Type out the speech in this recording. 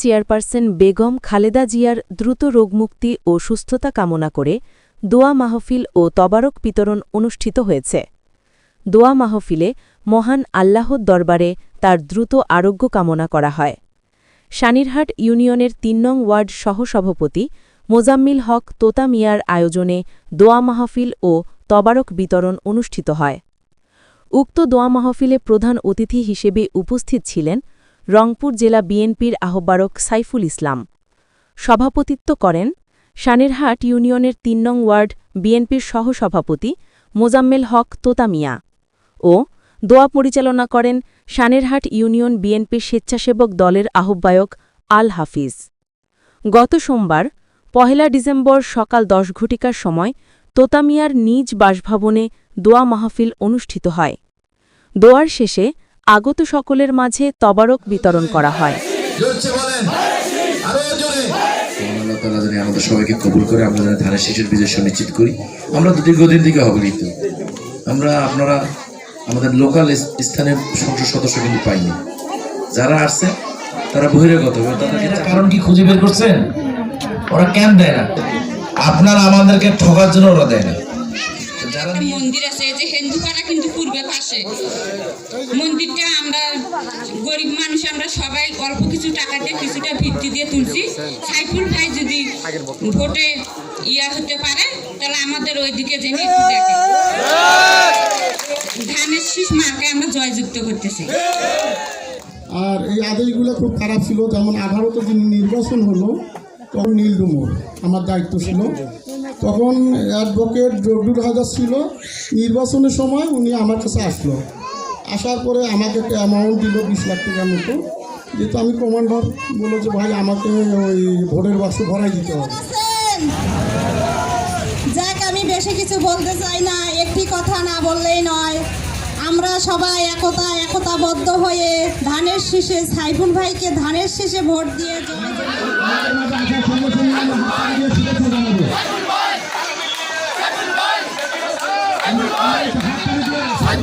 Chairperson Begum Khaleda জিয়ার দ্রুত রোগমুক্তি ও সুস্থতা কামনা করে দোয়া মাহফিল ও তবারক বিতরণ অনুষ্ঠিত হয়েছে। দোয়া মাহফিলে মহান আল্লাহর দরবারে তার দ্রুত আরোগ্য কামনা করা হয়। শানিরহাট ইউনিয়নের ৩ নং ওয়ার্ড সহসভাপতি মোজাম্মিল হক তোতা মিয়ার আয়োজনে দোয়া মাহফিল ও তবারক বিতরণ অনুষ্ঠিত হয়। উক্ত দোয়া মাহফিলে প্রধান অতিথি হিসেবে উপস্থিত ছিলেন রংপুর জেলা বিএনপির আহ্বায়ক সাইফুল ইসলাম। সভাপতিত্ব করেন শানিরহাট ইউনিয়নের ৩ নং ওয়ার্ড বিএনপির সহসভাপতি মোজাম্মেল হক তোতা মিয়া ও দোয়া পরিচালনা করেন শানিরহাট ইউনিয়ন বিএনপির স্বেচ্ছাসেবক দলের আহ্বায়ক আল হাফিজ। গত সোমবার ১ ডিসেম্বর সকাল ১০ ঘটিকার সময় তোতা মিয়ার নিজ বাসভবনে দোয়া মাহফিল অনুষ্ঠিত হয়। দোয়ার শেষে আগত সকলের মাঝে তবারক বিতরণ করা হয়। আমাদের সবাইকে কবুল করে আমরা ধানের শীষের বিজয় সুনিশ্চিত করি। আমরা তো দীর্ঘদিন থেকে অবহেলিত, আপনারা আমাদের লোকাল স্থানীয় সংসদ সদস্য কিন্তু পাইনি। যারা আসছে তারা বহিরাগত, কারণ কি খুঁজে বের করছেন? ওরা কেন দেয় না? আপনারা আমাদেরকে ঠকার জন্য ওরা দেয় না। মন্দির আছে যে হিন্দুপাড়া কিন্তু পূর্বে পাশে মন্দিরটা আমরা গরিব মানুষ, আমরা সবাই অল্প কিছু টাকা দিয়ে কিছুটা ভিত্তি দিয়ে তুলছি। সাইফুল ভাই যদি ভোটে হতে পারে তাহলে আমাদের ওইদিকে জেনে একটু দেখে ধানের শীষ মার্কে আমরা জয়যুক্ত করতেছি। আর এই আদেশগুলো খুব খারাপ ছিল। যেমন 18তে দিন নির্বাচন হলো তখন নীলডুমুর আমার দায়িত্ব ছিল, তখন অ্যাডভোকেট জগদুল হাজার ছিল। নির্বাচনের সময় উনি আমার কাছে আসলো, আসার পরে আমাকে একটা অ্যামাউন্ট দিল 20 লাখ টাকার মতো। যেহেতু আমি কমান্ডার, বললো যে ভাই আমাকে ওই ভোটের বাক্স ভরাই দিতে হবে। যাক, আমি বেশি কিছু বলতে চাই না, একটি কথা না বললেই নয়। আমরা সবাই একতাবদ্ধ হয়ে ধানের শীষে সাইফুল ভাইকে ধানের শীষে ভোট দিয়ে